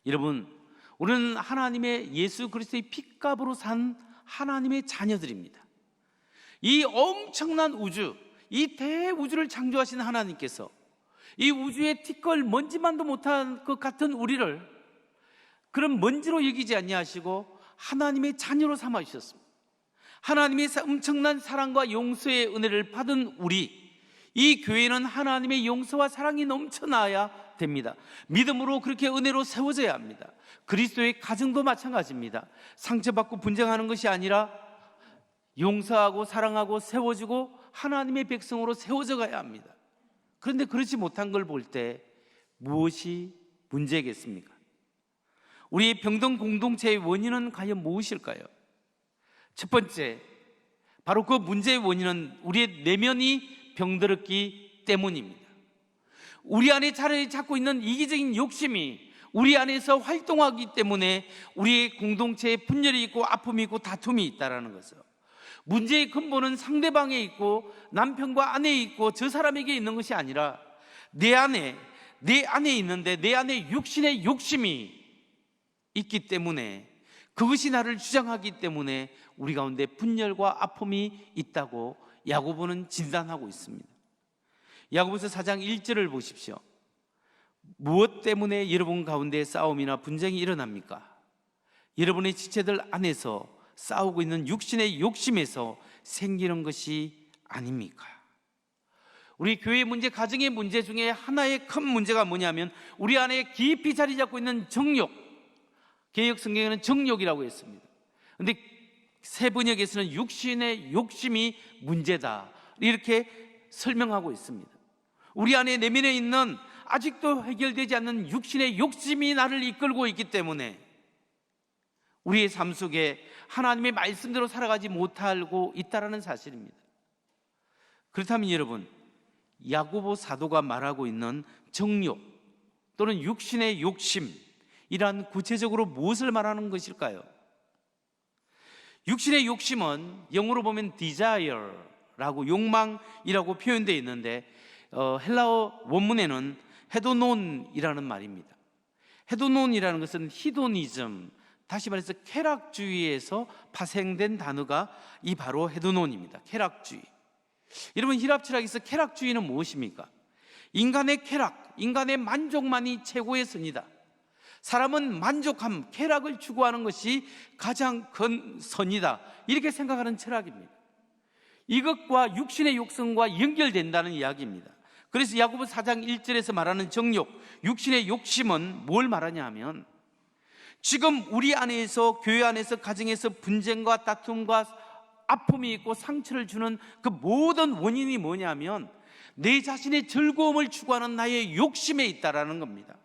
여러분, 우리는 하나님의 예수 그리스도의 핏값으로 산 하나님의 자녀들입니다. 이 엄청난 우주, 이 대우주를 창조하신 하나님께서 이 우주의 티끌 먼지만도 못한 것 같은 우리를 그런 먼지로 여기지 아니하시고 하나님의 자녀로 삼아 주셨습니다. 하나님의 엄청난 사랑과 용서의 은혜를 받은 우리, 이 교회는 하나님의 용서와 사랑이 넘쳐나야 됩니다. 믿음으로 그렇게 은혜로 세워져야 합니다. 그리스도의 가정도 마찬가지입니다. 상처받고 분쟁하는 것이 아니라 용서하고 사랑하고 세워지고 하나님의 백성으로 세워져 가야 합니다. 그런데 그렇지 못한 걸 볼 때 무엇이 문제겠습니까? 우리의 병든 공동체의 원인은 과연 무엇일까요? 첫 번째, 바로 그 문제의 원인은 우리의 내면이 병들었기 때문입니다. 우리 안에 자리 잡고 있는 이기적인 욕심이 우리 안에서 활동하기 때문에 우리의 공동체에 분열이 있고 아픔이 있고 다툼이 있다는 것이죠. 문제의 근본은 상대방에 있고 남편과 아내에 있고 저 사람에게 있는 것이 아니라 내 안에 있는데 내 안에 육신의 욕심이 있기 때문에, 그것이 나를 주장하기 때문에 우리 가운데 분열과 아픔이 있다고 야고보는 진단하고 있습니다. 야고보서 4장 1절을 보십시오. 무엇 때문에 여러분 가운데 싸움이나 분쟁이 일어납니까? 여러분의 지체들 안에서 싸우고 있는 육신의 욕심에서 생기는 것이 아닙니까? 우리 교회 문제, 가정의 문제 중에 하나의 큰 문제가 뭐냐면 우리 안에 깊이 자리 잡고 있는 정욕, 개역 성경에는 정욕이라고 했습니다. 그런데 새 번역에서는 육신의 욕심이 문제다, 이렇게 설명하고 있습니다. 우리 안에 내면에 있는 아직도 해결되지 않는 육신의 욕심이 나를 이끌고 있기 때문에 우리의 삶 속에 하나님의 말씀대로 살아가지 못하고 있다는 사실입니다. 그렇다면 여러분, 야고보 사도가 말하고 있는 정욕 또는 육신의 욕심이란 구체적으로 무엇을 말하는 것일까요? 육신의 욕심은 영어로 보면 desire라고 욕망이라고 표현되어 있는데 헬라어 원문에는 헤도논이라는 말입니다. 헤도논이라는 것은 히도니즘, 다시 말해서 쾌락주의에서 파생된 단어가 이 바로 헤도논입니다. 쾌락주의. 여러분, 힐랍 철학에서 쾌락주의는 무엇입니까? 인간의 쾌락, 인간의 만족만이 최고의 선이다. 사람은 만족함, 쾌락을 추구하는 것이 가장 큰 선이다, 이렇게 생각하는 철학입니다. 이것과 육신의 욕성과 연결된다는 이야기입니다. 그래서 야고보 4장 1절에서 말하는 정욕, 육신의 욕심은 뭘 말하냐 하면 지금 우리 안에서, 교회 안에서, 가정에서 분쟁과 다툼과 아픔이 있고 상처를 주는 그 모든 원인이 뭐냐면 내 자신의 즐거움을 추구하는 나의 욕심에 있다라는 겁니다.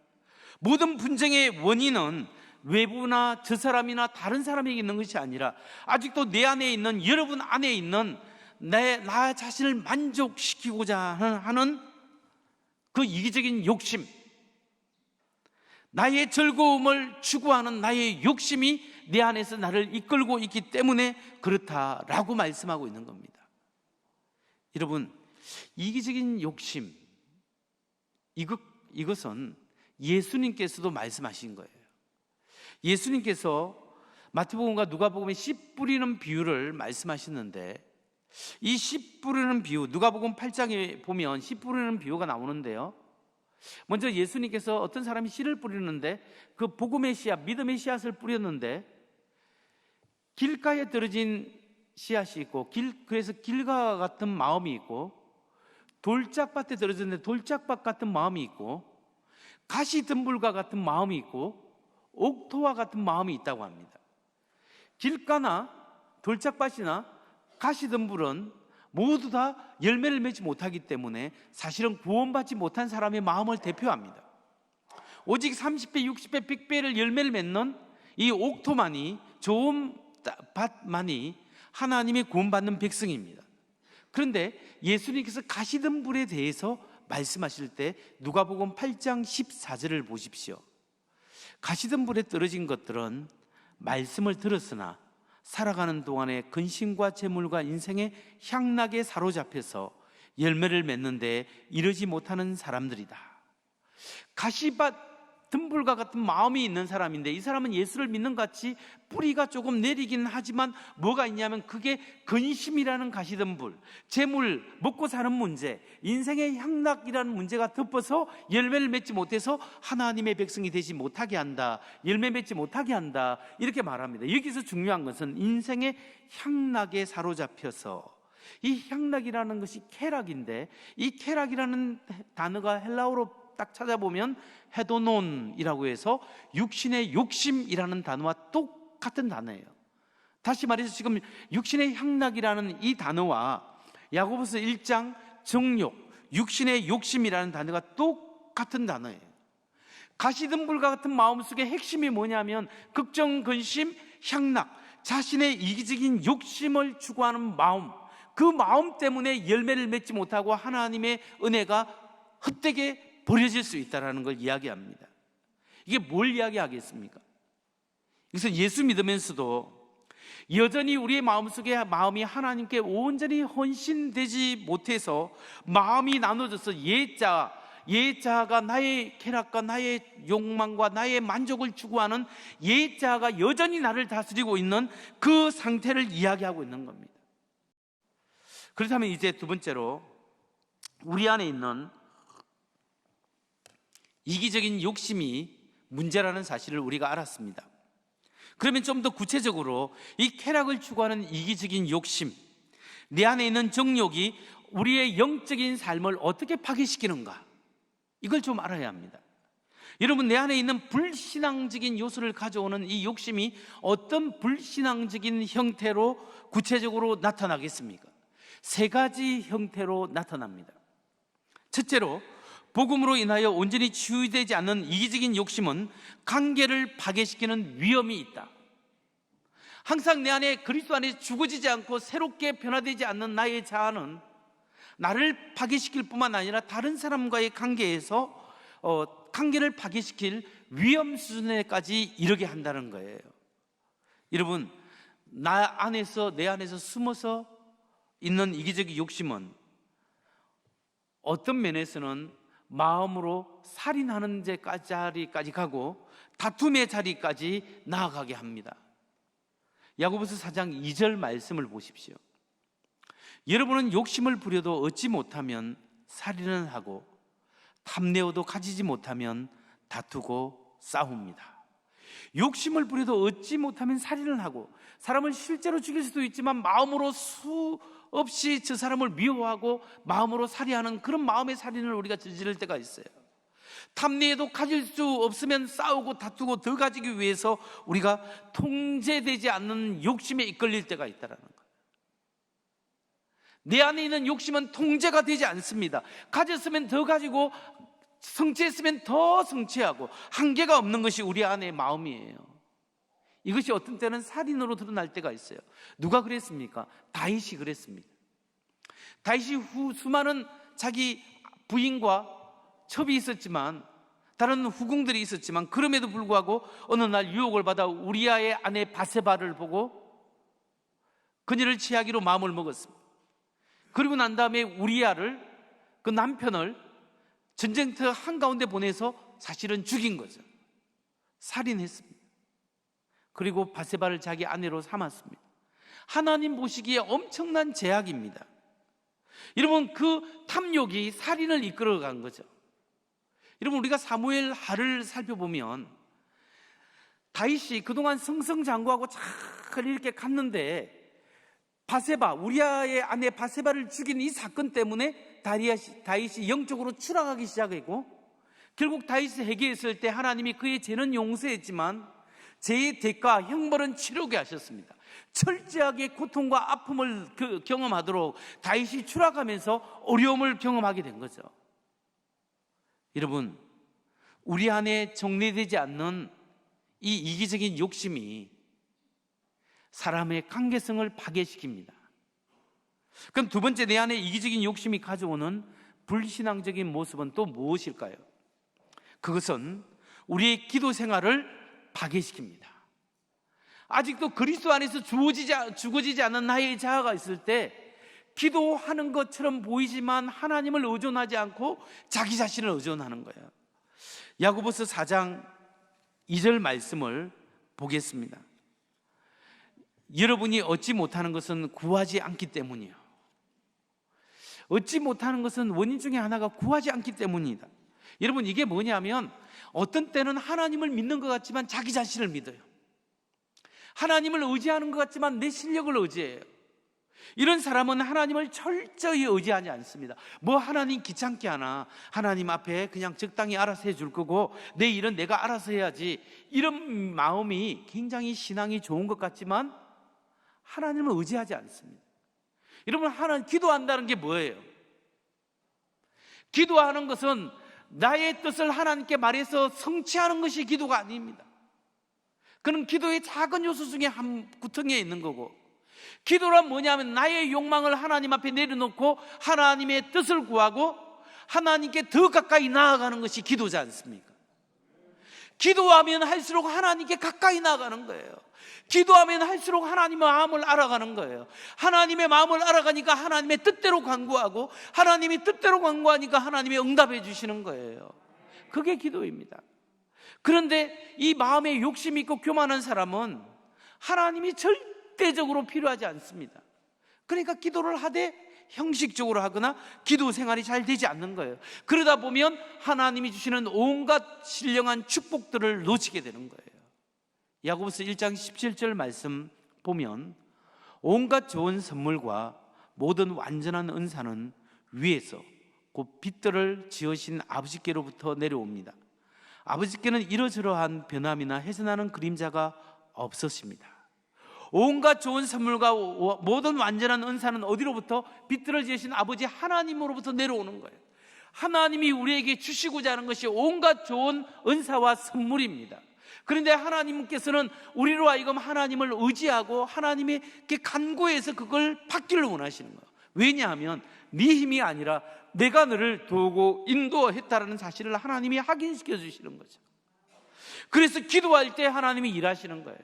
모든 분쟁의 원인은 외부나 저 사람이나 다른 사람에게 있는 것이 아니라 아직도 내 안에 있는, 여러분 안에 있는 나 자신을 만족시키고자 하는 그 이기적인 욕심, 나의 즐거움을 추구하는 나의 욕심이 내 안에서 나를 이끌고 있기 때문에 그렇다라고 말씀하고 있는 겁니다. 여러분, 이기적인 욕심, 이것은 예수님께서도 말씀하신 거예요. 예수님께서 마태복음과 누가복음에 씨 뿌리는 비유를 말씀하시는데, 이 씨 뿌리는 비유, 누가복음 8장에 보면 씨 뿌리는 비유가 나오는데요, 먼저 예수님께서 어떤 사람이 씨를 뿌리는데 그 복음의 씨앗, 믿음의 씨앗을 뿌렸는데 길가에 떨어진 씨앗이 있고, 그래서 길가 같은 마음이 있고, 돌짝밭에 떨어졌는데 돌짝밭 같은 마음이 있고, 가시덤불과 같은 마음이 있고, 옥토와 같은 마음이 있다고 합니다. 길가나 돌짝밭이나 가시덤불은 모두 다 열매를 맺지 못하기 때문에 사실은 구원받지 못한 사람의 마음을 대표합니다. 오직 30배, 60배, 100배를 열매를 맺는 이 옥토만이, 좋은 밭만이 하나님의 구원받는 백성입니다. 그런데 예수님께서 가시덤불에 대해서 말씀하실 때 누가복음 8장 14절을 보십시오. 가시덤불에 떨어진 것들은 말씀을 들었으나 살아가는 동안에 근심과 재물과 인생의 향락에 사로잡혀서 열매를 맺는데 이르지 못하는 사람들이다. 가시밭 등불과 같은 마음이 있는 사람인데, 이 사람은 예수를 믿는 같이 뿌리가 조금 내리긴 하지만 뭐가 있냐면 그게 근심이라는 가시덤불, 재물, 먹고 사는 문제, 인생의 향락이라는 문제가 덮어서 열매를 맺지 못해서 하나님의 백성이 되지 못하게 한다, 열매 맺지 못하게 한다, 이렇게 말합니다. 여기서 중요한 것은 인생의 향락에 사로잡혀서, 이 향락이라는 것이 쾌락인데, 이 쾌락이라는 단어가 헬라어로 딱 찾아보면 헤도논이라고 해서 육신의 욕심이라는 단어와 똑같은 단어예요. 다시 말해서 지금 육신의 향락이라는 이 단어와 야고보서 1장 정욕, 육신의 욕심이라는 단어가 똑같은 단어예요. 가시덤불과 같은 마음속의 핵심이 뭐냐면 걱정, 근심, 향락, 자신의 이기적인 욕심을 추구하는 마음, 그 마음 때문에 열매를 맺지 못하고 하나님의 은혜가 헛되게 버려질 수 있다는 걸 이야기합니다. 이게 뭘 이야기하겠습니까? 그래서 예수 믿으면서도 여전히 우리의 마음속에 마음이 하나님께 온전히 헌신되지 못해서 마음이 나눠져서 옛자가 나의 쾌락과 나의 욕망과 나의 만족을 추구하는 옛자가 여전히 나를 다스리고 있는 그 상태를 이야기하고 있는 겁니다. 그렇다면 이제 두 번째로 우리 안에 있는 이기적인 욕심이 문제라는 사실을 우리가 알았습니다. 그러면 좀 더 구체적으로 이 쾌락을 추구하는 이기적인 욕심, 내 안에 있는 정욕이 우리의 영적인 삶을 어떻게 파괴시키는가, 이걸 좀 알아야 합니다. 여러분, 내 안에 있는 불신앙적인 요소를 가져오는 이 욕심이 어떤 불신앙적인 형태로 구체적으로 나타나겠습니까? 세 가지 형태로 나타납니다. 첫째로, 복음으로 인하여 온전히 치유되지 않는 이기적인 욕심은 관계를 파괴시키는 위험이 있다. 항상 내 안에 그리스도 안에 죽어지지 않고 새롭게 변화되지 않는 나의 자아는 나를 파괴시킬 뿐만 아니라 다른 사람과의 관계에서 관계를 파괴시킬 위험 수준에까지 이르게 한다는 거예요. 여러분, 내 안에서 숨어서 있는 이기적인 욕심은 어떤 면에서는 마음으로 살인하는 자리까지 가고 다툼의 자리까지 나아가게 합니다. 야고보서 4장 2절 말씀을 보십시오. 여러분은 욕심을 부려도 얻지 못하면 살인을 하고 탐내어도 가지지 못하면 다투고 싸웁니다. 욕심을 부려도 얻지 못하면 살인을 하고, 사람을 실제로 죽일 수도 있지만 마음으로 수없이 저 사람을 미워하고 마음으로 살해하는 그런 마음의 살인을 우리가 저지를 때가 있어요. 탐내에도 가질 수 없으면 싸우고 다투고 더 가지기 위해서 우리가 통제되지 않는 욕심에 이끌릴 때가 있다는 거예요. 내 안에 있는 욕심은 통제가 되지 않습니다. 가졌으면 더 가지고, 성취했으면 더 성취하고, 한계가 없는 것이 우리 안의 마음이에요. 이것이 어떤 때는 살인으로 드러날 때가 있어요. 누가 그랬습니까? 다윗이 그랬습니다. 다윗이 수많은 자기 부인과 첩이 있었지만, 다른 후궁들이 있었지만, 그럼에도 불구하고 어느 날 유혹을 받아 우리아의 아내 바세바를 보고 그녀를 취하기로 마음을 먹었습니다. 그리고 난 다음에 우리아를, 그 남편을 전쟁터 한가운데 보내서 사실은 죽인 거죠. 살인했습니다. 그리고 바세바를 자기 아내로 삼았습니다. 하나님 보시기에 엄청난 제약입니다. 여러분, 그 탐욕이 살인을 이끌어간 거죠. 여러분, 우리가 사무엘 하를 살펴보면 다윗이 그동안 승승장구하고 잘 이렇게 갔는데, 바세바, 우리아의 아내 바세바를 죽인 이 사건 때문에 다윗이 영적으로 추락하기 시작했고, 결국 다윗이 회개했을 때 하나님이 그의 죄는 용서했지만 죄의 대가, 형벌은 치르게 하셨습니다. 철저하게 고통과 아픔을 경험하도록 다윗이 추락하면서 어려움을 경험하게 된 거죠. 여러분, 우리 안에 정리되지 않는 이 이기적인 욕심이 사람의 관계성을 파괴시킵니다. 그럼 두 번째, 내 안에 이기적인 욕심이 가져오는 불신앙적인 모습은 또 무엇일까요? 그것은 우리의 기도 생활을 파괴시킵니다. 아직도 그리스도 안에서 죽어지지 않은 나의 자아가 있을 때 기도하는 것처럼 보이지만 하나님을 의존하지 않고 자기 자신을 의존하는 거예요. 야고보서 4장 2절 말씀을 보겠습니다. 여러분이 얻지 못하는 것은 구하지 않기 때문이에요. 얻지 못하는 것은 원인 중에 하나가 구하지 않기 때문이다. 여러분, 이게 뭐냐면 어떤 때는 하나님을 믿는 것 같지만 자기 자신을 믿어요. 하나님을 의지하는 것 같지만 내 실력을 의지해요. 이런 사람은 하나님을 철저히 의지하지 않습니다. 뭐 하나님 귀찮게 하나, 하나님 앞에 그냥 적당히 알아서 해줄 거고 내 일은 내가 알아서 해야지, 이런 마음이 굉장히 신앙이 좋은 것 같지만 하나님을 의지하지 않습니다. 여러분, 하나님 기도한다는 게 뭐예요? 기도하는 것은 나의 뜻을 하나님께 말해서 성취하는 것이 기도가 아닙니다. 그는 기도의 작은 요소 중에 한 구덩이에 있는 거고, 기도란 뭐냐면 나의 욕망을 하나님 앞에 내려놓고 하나님의 뜻을 구하고 하나님께 더 가까이 나아가는 것이 기도지 않습니까? 기도하면 할수록 하나님께 가까이 나아가는 거예요. 기도하면 할수록 하나님의 마음을 알아가는 거예요. 하나님의 마음을 알아가니까 하나님의 뜻대로 간구하고, 하나님이 뜻대로 간구하니까 하나님이 응답해 주시는 거예요. 그게 기도입니다. 그런데 이 마음에 욕심이 있고 교만한 사람은 하나님이 절대적으로 필요하지 않습니다. 그러니까 기도를 하되 형식적으로 하거나 기도 생활이 잘 되지 않는 거예요. 그러다 보면 하나님이 주시는 온갖 신령한 축복들을 놓치게 되는 거예요. 야고보서 1장 17절 말씀 보면 온갖 좋은 선물과 모든 완전한 은사는 위에서 곧 빛들을 지으신 아버지께로부터 내려옵니다. 아버지께는 이러저러한 변함이나 훼손하는 그림자가 없으십니다. 온갖 좋은 선물과 모든 완전한 은사는 어디로부터? 빛들을 지으신 아버지 하나님으로부터 내려오는 거예요. 하나님이 우리에게 주시고자 하는 것이 온갖 좋은 은사와 선물입니다. 그런데 하나님께서는 우리로 하여금 하나님을 의지하고 하나님께 간구해서 그걸 받기를 원하시는 거예요. 왜냐하면 네 힘이 아니라 내가 너를 도우고 인도했다라는 사실을 하나님이 확인시켜 주시는 거죠. 그래서 기도할 때 하나님이 일하시는 거예요.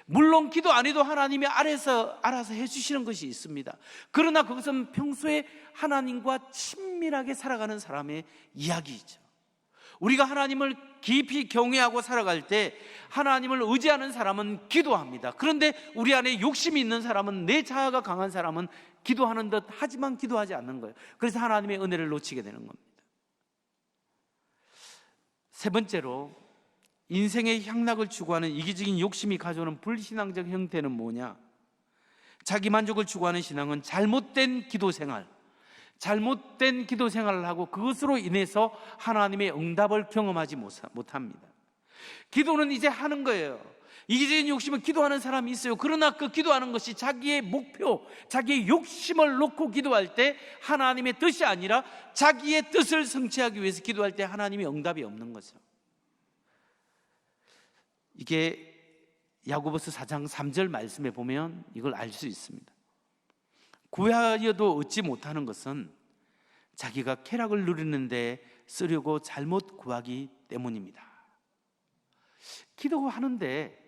물론 기도 안 해도 하나님이 알아서 해주시는 것이 있습니다. 그러나 그것은 평소에 하나님과 친밀하게 살아가는 사람의 이야기이죠. 우리가 하나님을 깊이 경외하고 살아갈 때 하나님을 의지하는 사람은 기도합니다. 그런데 우리 안에 욕심이 있는 사람은, 내 자아가 강한 사람은 기도하는 듯 하지만 기도하지 않는 거예요. 그래서 하나님의 은혜를 놓치게 되는 겁니다. 세 번째로, 인생의 향락을 추구하는 이기적인 욕심이 가져오는 불신앙적 형태는 뭐냐? 자기 만족을 추구하는 신앙은 잘못된 기도 생활, 잘못된 기도 생활을 하고 그것으로 인해서 하나님의 응답을 경험하지 못합니다. 기도는 이제 하는 거예요. 이기적인 욕심은 기도하는 사람이 있어요. 그러나 그 기도하는 것이 자기의 목표, 자기의 욕심을 놓고 기도할 때 하나님의 뜻이 아니라 자기의 뜻을 성취하기 위해서 기도할 때 하나님의 응답이 없는 거죠. 이게 야고보서 4장 3절 말씀에 보면 이걸 알 수 있습니다. 구하여도 얻지 못하는 것은 자기가 쾌락을 누리는데 쓰려고 잘못 구하기 때문입니다. 기도하는데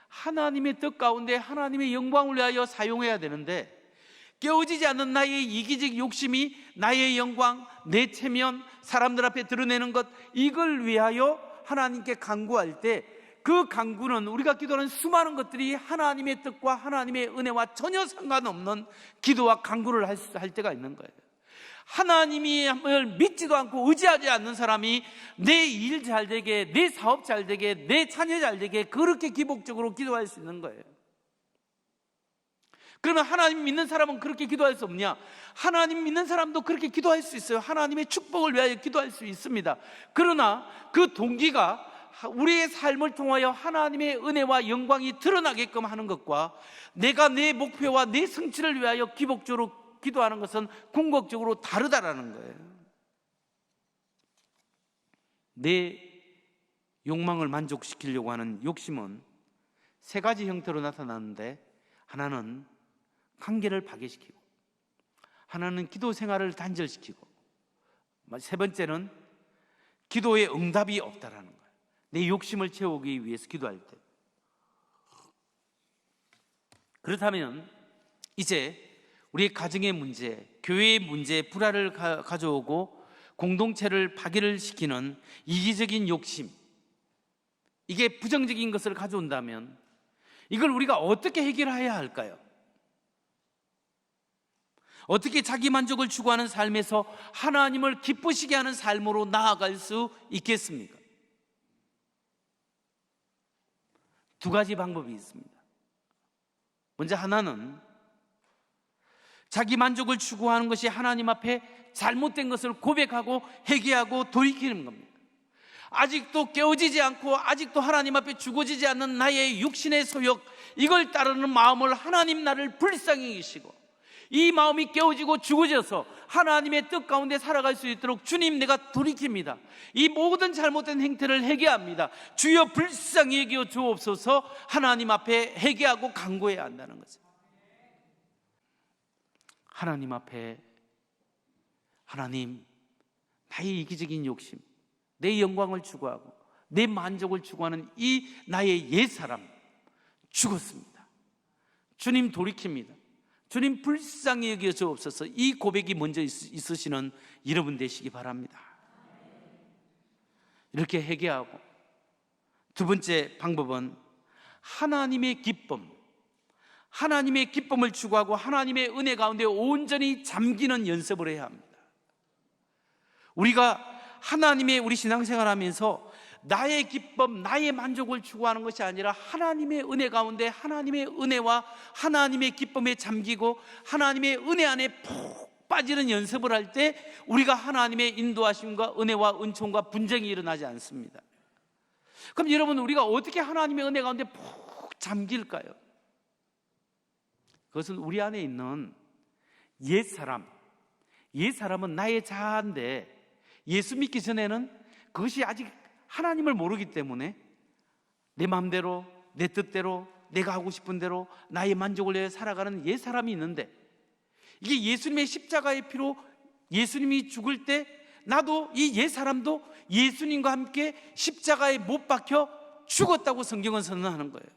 하나님의 뜻 가운데 하나님의 영광을 위하여 사용해야 되는데, 깨어지지 않는 나의 이기적 욕심이 나의 영광, 내 체면, 사람들 앞에 드러내는 것, 이걸 위하여 하나님께 간구할 때 그 간구는, 우리가 기도하는 수많은 것들이 하나님의 뜻과 하나님의 은혜와 전혀 상관없는 기도와 간구를 할 때가 있는 거예요. 하나님을 믿지도 않고 의지하지 않는 사람이 내 일 잘 되게, 내 사업 잘 되게, 내 자녀 잘 되게 그렇게 기복적으로 기도할 수 있는 거예요. 그러면 하나님 믿는 사람은 그렇게 기도할 수 없냐? 하나님 믿는 사람도 그렇게 기도할 수 있어요. 하나님의 축복을 위하여 기도할 수 있습니다. 그러나 그 동기가 우리의 삶을 통하여 하나님의 은혜와 영광이 드러나게끔 하는 것과 내가 내 목표와 내 성취를 위하여 기복적으로 기도하는 것은 궁극적으로 다르다라는 거예요. 내 욕망을 만족시키려고 하는 욕심은 세 가지 형태로 나타나는데, 하나는 관계를 파괴시키고, 하나는 기도 생활을 단절시키고, 세 번째는 기도의 응답이 없다라는 거예요. 내 욕심을 채우기 위해서 기도할 때. 그렇다면 이제 우리 가정의 문제, 교회의 문제, 불화를 가져오고 공동체를 파괴를 시키는 이기적인 욕심, 이게 부정적인 것을 가져온다면 이걸 우리가 어떻게 해결해야 할까요? 어떻게 자기 만족을 추구하는 삶에서 하나님을 기쁘시게 하는 삶으로 나아갈 수 있겠습니까? 두 가지 방법이 있습니다. 먼저 하나는 자기 만족을 추구하는 것이 하나님 앞에 잘못된 것을 고백하고 회개하고 돌이키는 겁니다. 아직도 깨어지지 않고 아직도 하나님 앞에 죽어지지 않는 나의 육신의 소욕, 이걸 따르는 마음을 하나님 나를 불쌍히 여기시고 이 마음이 깨어지고 죽어져서 하나님의 뜻 가운데 살아갈 수 있도록 주님, 내가 돌이킵니다. 이 모든 잘못된 행태를 회개합니다. 주여 불쌍히 여겨 주옵소서. 하나님 앞에 회개하고 간구해야 한다는 거죠. 하나님 앞에, 하나님, 나의 이기적인 욕심, 내 영광을 추구하고 내 만족을 추구하는 이 나의 옛사람 죽었습니다. 주님 돌이킵니다. 주님 불쌍히 여겨 주옵소서. 이 고백이 먼저 있으시는 여러분 되시기 바랍니다. 이렇게 회개하고, 두 번째 방법은 하나님의 기쁨, 하나님의 기쁨을 추구하고 하나님의 은혜 가운데 온전히 잠기는 연습을 해야 합니다. 우리가 하나님의 우리 신앙생활하면서 나의 기쁨, 나의 만족을 추구하는 것이 아니라 하나님의 은혜 가운데 하나님의 은혜와 하나님의 기쁨에 잠기고 하나님의 은혜 안에 푹 빠지는 연습을 할 때 우리가 하나님의 인도하심과 은혜와 은총과 분쟁이 일어나지 않습니다. 그럼 여러분, 우리가 어떻게 하나님의 은혜 가운데 푹 잠길까요? 그것은 우리 안에 있는 옛사람, 옛사람은 나의 자아인데 예수 믿기 전에는 그것이 아직 하나님을 모르기 때문에 내 마음대로, 내 뜻대로, 내가 하고 싶은 대로 나의 만족을 위해 살아가는 옛사람이 있는데, 이게 예수님의 십자가의 피로 예수님이 죽을 때 나도 이 옛사람도 예수님과 함께 십자가에 못 박혀 죽었다고 성경은 선언하는 거예요.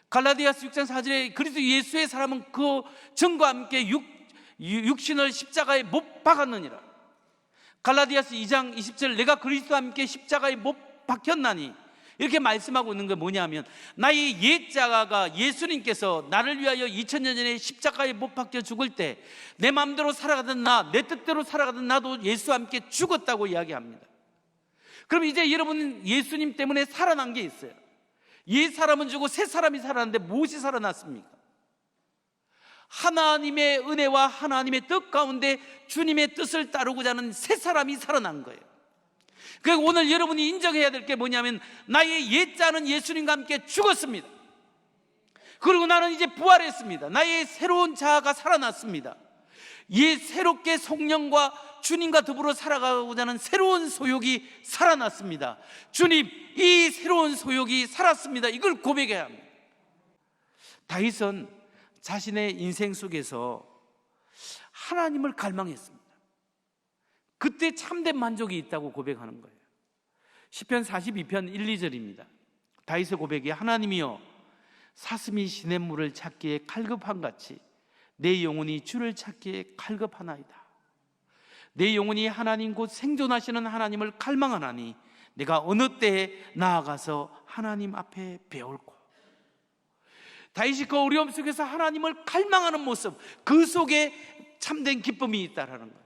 갈라디아서 6장 4절에 그리스도 예수의 사람은 그 전과 함께 육신을 십자가에 못 박았느니라. 갈라디아서 2장 20절, 내가 그리스도와 함께 십자가에 못 박혔나니, 이렇게 말씀하고 있는 게 뭐냐면, 나의 옛자가가 예수님께서 나를 위하여 2000년 전에 십자가에 못 박혀 죽을 때 내 마음대로 살아가던 나, 내 뜻대로 살아가던 나도 예수와 함께 죽었다고 이야기합니다. 그럼 이제 여러분은 예수님 때문에 살아난 게 있어요. 옛 사람은 죽고 새 사람이 살아났는데 무엇이 살아났습니까? 하나님의 은혜와 하나님의 뜻 가운데 주님의 뜻을 따르고자 하는 새 사람이 살아난 거예요. 그래서 오늘 여러분이 인정해야 될 게 뭐냐면, 나의 옛자는 예수님과 함께 죽었습니다. 그리고 나는 이제 부활했습니다. 나의 새로운 자아가 살아났습니다. 새롭게 성령과 주님과 더불어 살아가고자 하는 새로운 소욕이 살아났습니다. 주님, 이 새로운 소욕이 살았습니다. 이걸 고백해야 합니다. 다윗은 자신의 인생 속에서 하나님을 갈망했습니다. 그때 참된 만족이 있다고 고백하는 거예요. 시편 42편 1, 2절입니다. 다윗의 고백이, 하나님이여, 사슴이 시냇물을 찾기에 칼급한같이 내 영혼이 주를 찾기에 칼급하나이다. 내 영혼이 하나님 곧 생존하시는 하나님을 갈망하나니 내가 어느 때에 나아가서 하나님 앞에 배울고. 다윗이 그 어려움 속에서 하나님을 갈망하는 모습, 그 속에 참된 기쁨이 있다라는 거예요.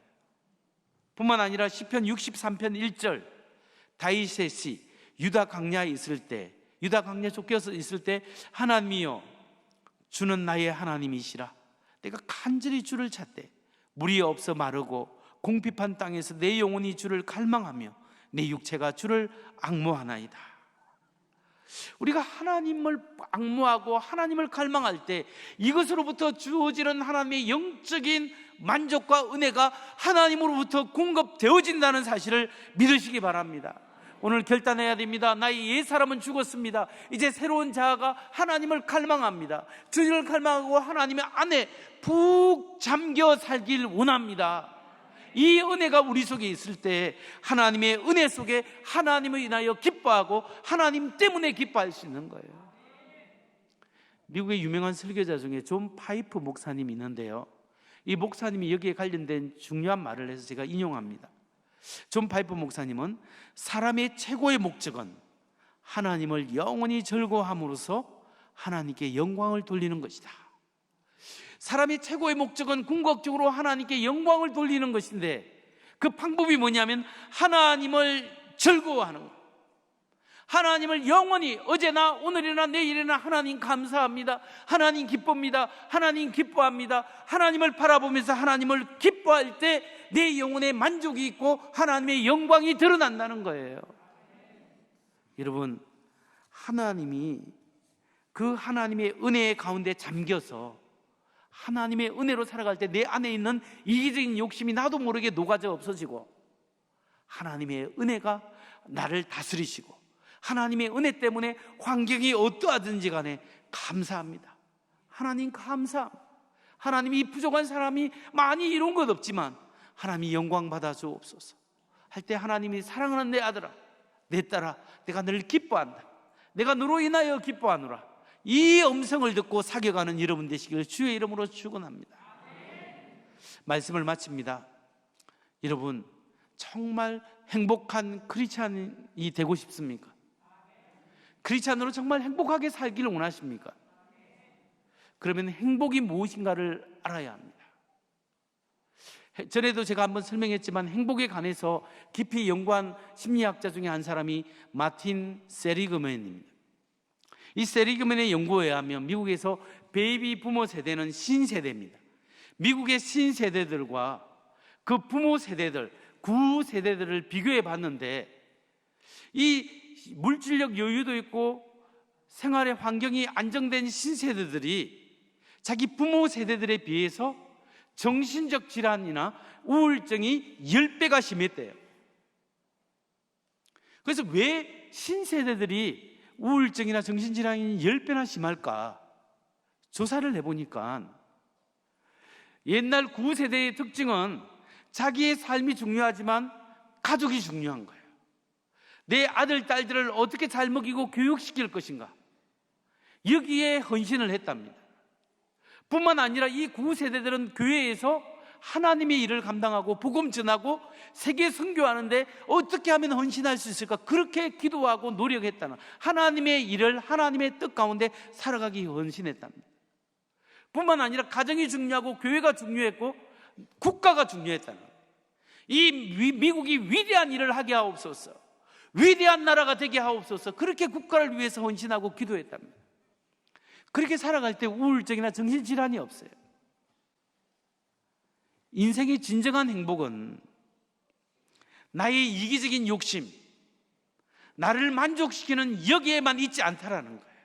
뿐만 아니라 시편 63편 1절, 다윗의 시, 유다 광야에 있을 때, 유다 광야에 쫓겨서 있을 때, 하나님이여, 주는 나의 하나님이시라. 내가 간절히 주를 찾되 물이 없어 마르고 공핍한 땅에서 내 영혼이 주를 갈망하며 내 육체가 주를 앙모하나이다. 우리가 하나님을 앙모하고 하나님을 갈망할 때 이것으로부터 주어지는 하나님의 영적인 만족과 은혜가 하나님으로부터 공급되어진다는 사실을 믿으시기 바랍니다. 오늘 결단해야 됩니다. 나의 옛사람은 죽었습니다. 이제 새로운 자아가 하나님을 갈망합니다. 주님을 갈망하고 하나님의 안에 푹 잠겨 살길 원합니다. 이 은혜가 우리 속에 있을 때 하나님의 은혜 속에 하나님을 인하여 기뻐하고 하나님 때문에 기뻐할 수 있는 거예요. 미국의 유명한 설교자 중에 존 파이프 목사님이 있는데요, 이 목사님이 여기에 관련된 중요한 말을 해서 제가 인용합니다. 존 파이프 목사님은 사람의 최고의 목적은 하나님을 영원히 즐거워함으로써 하나님께 영광을 돌리는 것이다. 사람의 최고의 목적은 궁극적으로 하나님께 영광을 돌리는 것인데, 그 방법이 뭐냐면 하나님을 즐거워하는 것. 하나님을 영원히, 어제나 오늘이나 내일이나 하나님 감사합니다, 하나님 기쁩니다, 하나님 기뻐합니다. 하나님을 바라보면서 하나님을 기뻐할 때 내 영혼에 만족이 있고 하나님의 영광이 드러난다는 거예요. 여러분, 하나님이 그 하나님의 은혜 가운데 잠겨서 하나님의 은혜로 살아갈 때 내 안에 있는 이기적인 욕심이 나도 모르게 녹아져 없어지고, 하나님의 은혜가 나를 다스리시고, 하나님의 은혜 때문에 환경이 어떠하든지 간에 감사합니다. 하나님 감사합니다. 하나님이 부족한 사람이 많이 이룬 것 없지만 하나님이 영광 받아 주옵소서 할 때, 하나님이 사랑하는 내 아들아, 내 딸아, 내가 늘 기뻐한다, 내가 너로 인하여 기뻐하노라, 이 음성을 듣고 사겨가는 여러분 되시길 주의 이름으로 축원합니다. 말씀을 마칩니다. 여러분, 정말 행복한 크리스찬이 되고 싶습니까? 크리스찬으로 정말 행복하게 살기를 원하십니까? 그러면 행복이 무엇인가를 알아야 합니다. 전에도 제가 한번 설명했지만, 행복에 관해서 깊이 연구한 심리학자 중에 한 사람이 마틴 세리그맨입니다. 이 세리그맨의 연구에 의하면 미국에서 베이비 부모 세대는 신세대입니다. 미국의 신세대들과 그 부모 세대들, 구세대들을 비교해 봤는데, 이 물질력 여유도 있고 생활의 환경이 안정된 신세대들이 자기 부모 세대들에 비해서 정신적 질환이나 우울증이 10배가 심했대요. 그래서 왜 신세대들이 우울증이나 정신질환이 10배나 심할까? 조사를 해보니까 옛날 구세대의 특징은 자기의 삶이 중요하지만 가족이 중요한 거예요. 내 아들, 딸들을 어떻게 잘 먹이고 교육시킬 것인가, 여기에 헌신을 했답니다. 뿐만 아니라 이 구세대들은 교회에서 하나님의 일을 감당하고 복음 전하고 세계 선교하는데 어떻게 하면 헌신할 수 있을까, 그렇게 기도하고 노력했다는, 하나님의 일을 하나님의 뜻 가운데 살아가기 헌신했답니다. 뿐만 아니라 가정이 중요하고 교회가 중요했고 국가가 중요했다는, 이 미국이 위대한 일을 하게 하옵소서, 위대한 나라가 되게 하옵소서, 그렇게 국가를 위해서 헌신하고 기도했답니다. 그렇게 살아갈 때 우울증이나 정신질환이 없어요. 인생의 진정한 행복은 나의 이기적인 욕심, 나를 만족시키는 여기에만 있지 않다라는 거예요.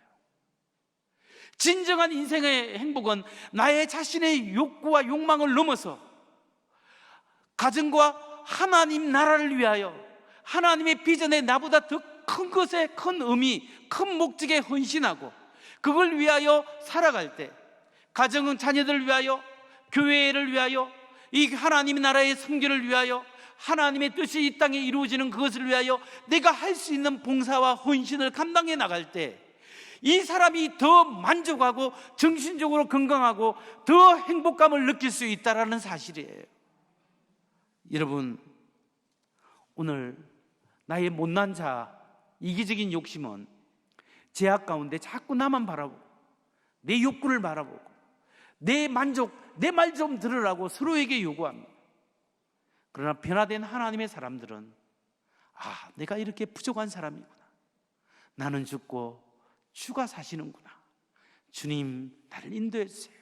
진정한 인생의 행복은 나의 자신의 욕구와 욕망을 넘어서 가정과 하나님 나라를 위하여, 하나님의 비전에 나보다 더 큰 것에 큰 의미, 큰 목적에 헌신하고 그걸 위하여 살아갈 때, 가정은 자녀들을 위하여, 교회를 위하여, 이 하나님의 나라의 선교를 위하여, 하나님의 뜻이 이 땅에 이루어지는 그것을 위하여 내가 할 수 있는 봉사와 헌신을 감당해 나갈 때, 이 사람이 더 만족하고 정신적으로 건강하고 더 행복감을 느낄 수 있다는 사실이에요. 여러분, 오늘 나의 못난 자, 이기적인 욕심은 제약 가운데 자꾸 나만 바라보고 내 욕구를 바라보고 내 만족, 내 말 좀 들으라고 서로에게 요구합니다. 그러나 변화된 하나님의 사람들은, 아, 내가 이렇게 부족한 사람이구나, 나는 죽고 주가 사시는구나, 주님 나를 인도해 주세요.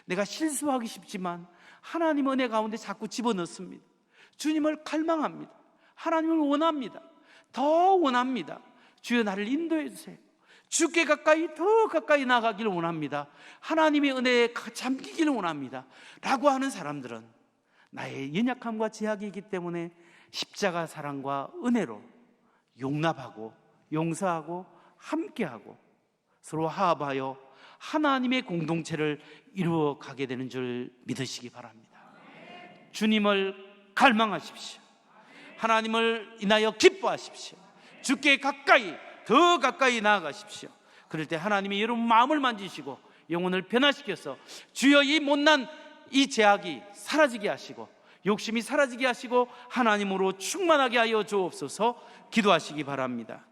내가 실수하기 쉽지만 하나님 은혜 가운데 자꾸 집어넣습니다. 주님을 갈망합니다. 하나님을 원합니다. 더 원합니다. 주여 나를 인도해 주세요. 주께 가까이, 더 가까이 나가기를 원합니다. 하나님의 은혜에 잠기기를 원합니다 라고 하는 사람들은 나의 연약함과 제약이 있기 때문에 십자가 사랑과 은혜로 용납하고 용서하고 함께하고 서로 화합하여 하나님의 공동체를 이루어 가게 되는 줄 믿으시기 바랍니다. 주님을 갈망하십시오. 하나님을 인하여 기뻐하십시오. 주께 가까이, 더 가까이 나아가십시오. 그럴 때 하나님이 여러분 마음을 만지시고 영혼을 변화시켜서 주여 이 못난 이 제약이 사라지게 하시고 욕심이 사라지게 하시고 하나님으로 충만하게 하여 주옵소서. 기도하시기 바랍니다.